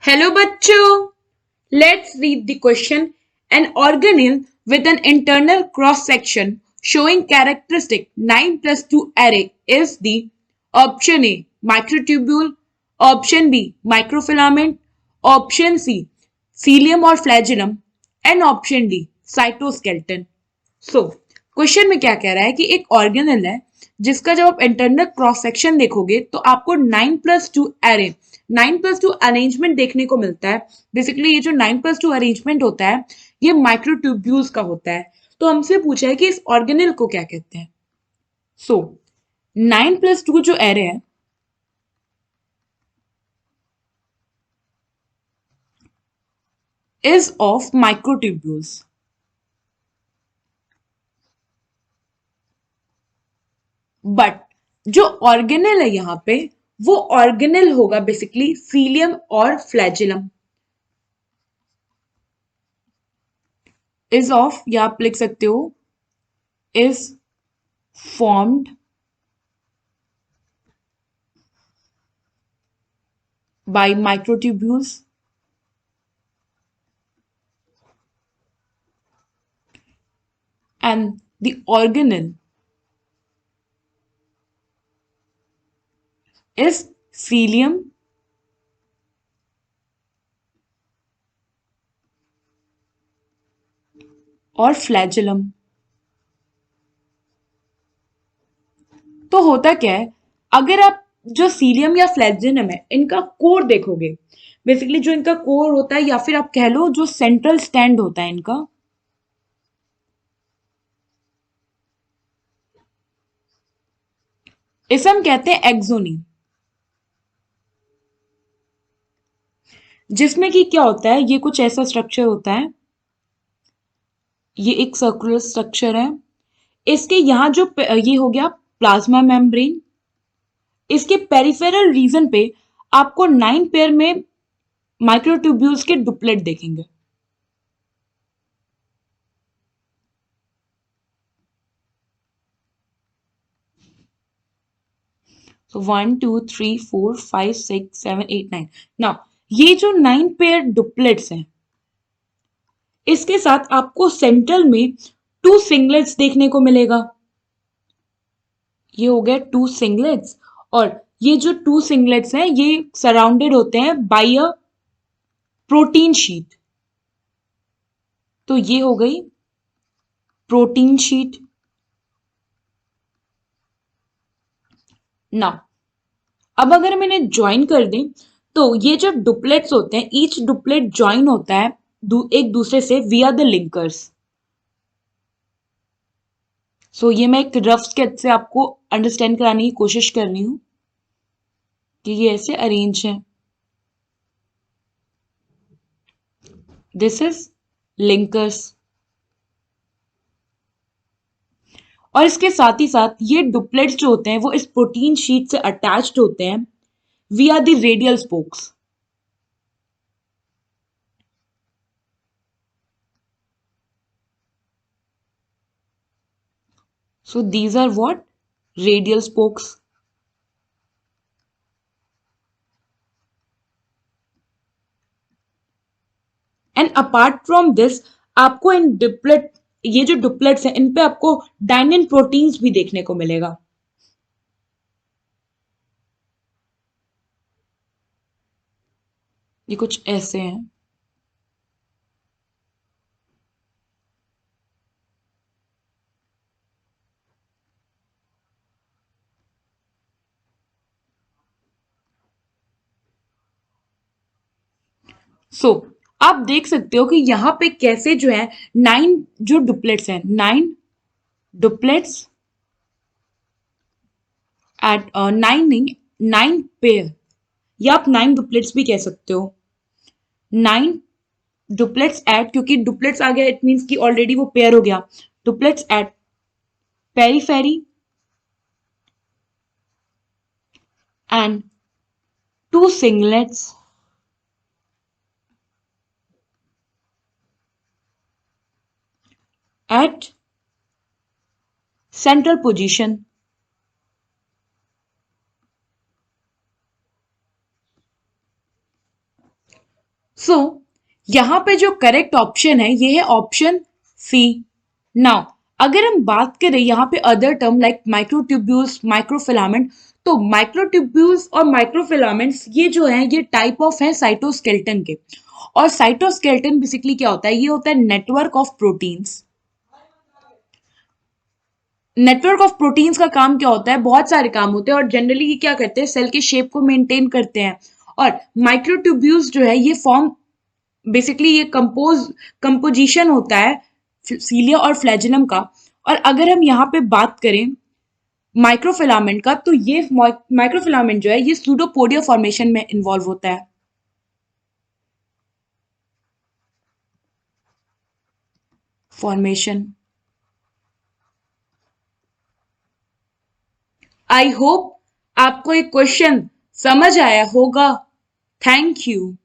Hello bachcho. Let's read the question. An organelle with an internal cross section showing characteristic 9 plus 2 array is the option A microtubule, option B microfilament, option C cilium or flagellum and option D cytoskeleton. So question में क्या कह रहा है कि एक organelle है जिसका जब आप इंटरनल क्रॉस सेक्शन देखोगे तो आपको 9+2 एरे 9+2 अरेंजमेंट देखने को मिलता है। बेसिकली ये जो 9+2 अरेंजमेंट होता है ये माइक्रोट्यूब्यूल्स का होता है। तो हमसे पूछा है कि इस ऑर्गेनल को क्या कहते हैं। सो 9+2 जो एरे है इज ऑफ माइक्रोट्यूब्यूल्स, बट जो ऑर्गेनल है यहाँ पे वो ऑर्गेनल होगा बेसिकली सीलियम और फ्लैजिलम। इज ऑफ या आप लिख सकते हो is formed by microtubules and the organelle is cilium और फ्लैजिलम। तो होता क्या है, अगर आप जो सीलियम या फ्लैजिलम है इनका कोर देखोगे, बेसिकली जो इनका कोर होता है या फिर आप कह लो जो सेंट्रल स्टैंड होता है इनका, इसे हम कहते हैं एक्सोनी। जिसमें कि क्या होता है, ये कुछ ऐसा स्ट्रक्चर होता है, ये एक सर्कुलर स्ट्रक्चर है। इसके यहाँ जो ये हो गया प्लाज्मा मेम्ब्रेन, इसके पेरिफेरल रीजन पे आपको 9 पेयर में माइक्रोट्यूब्यूल्स के डुप्लेट देखेंगे। तो 1 2 3 4 5 6 7 8 9। नाउ ये जो 9 पेयर डुप्लेट्स हैं इसके साथ आपको सेंट्रल में 2 सिंगलेट्स देखने को मिलेगा। ये हो गया 2 सिंगलेट्स, और ये जो 2 सिंगलेट्स हैं ये सराउंडेड होते हैं बाय अ प्रोटीन शीट। तो ये हो गई प्रोटीन शीट। नाउ अब अगर हम इन्हें ज्वाइन कर दें तो ये जो डुप्लेट्स होते हैं ईच डुप्लेट ज्वाइन होता है एक दूसरे से विया द लिंकर्स। सो ये मैं एक रफ स्केच से आपको अंडरस्टैंड कराने की कोशिश कर रही हूं कि ये ऐसे अरेंज है। दिस इज लिंकर्स, और इसके साथ ही साथ ये डुप्लेट्स जो होते हैं वो इस प्रोटीन शीट से अटैच्ड होते हैं विया the radial spokes. So these are what? Radial spokes. And apart from this, आपको इन डिप्लेट, ये जो डुप्लेट्स हैं इन पे आपको डाइनिन प्रोटीन्स भी देखने को मिलेगा। ये कुछ ऐसे हैं। सो आप देख सकते हो कि यहाँ पे कैसे जो है 9 जो डुप्लेट्स हैं, 9 डुप्लेट्स एट 9 नहीं, 9 पेयर, या आप 9 डुप्लेट्स भी कह सकते हो। 9 डुप्लेट्स एट, क्योंकि डुप्लेट्स आ गया इट मीन्स कि ऑलरेडी वो पेयर हो गया। Duplets at periphery and 2 singlets at central position। So यहाँ पे जो करेक्ट ऑप्शन है ये है ऑप्शन सी। नाउ अगर हम बात करें यहाँ पे other term like microtubules, microfilament, तो माइक्रोट्यूब्यूल्स और माइक्रोफिलामेंट्स ये जो है ये टाइप ऑफ है साइटोस्केलेटन के। और साइटोस्केलेटन बेसिकली क्या होता है, ये होता है network of proteins. Network of proteins का काम क्या होता है, बहुत सारे काम होते हैं और जनरली ये क्या करते हैं, सेल के शेप को मेंटेन करते हैं। और माइक्रोट्यूब्यूल्स जो है ये फॉर्म, बेसिकली ये कंपोजिशन होता है सीलिया और फ्लैजेलम का। और अगर हम यहाँ पे बात करें माइक्रोफिलामेंट का, तो ये माइक्रोफिलामेंट जो है ये सूडोपोडिया फॉर्मेशन में इन्वॉल्व होता है। फॉर्मेशन। आई होप आपको एक क्वेश्चन समझ आया होगा। Thank you.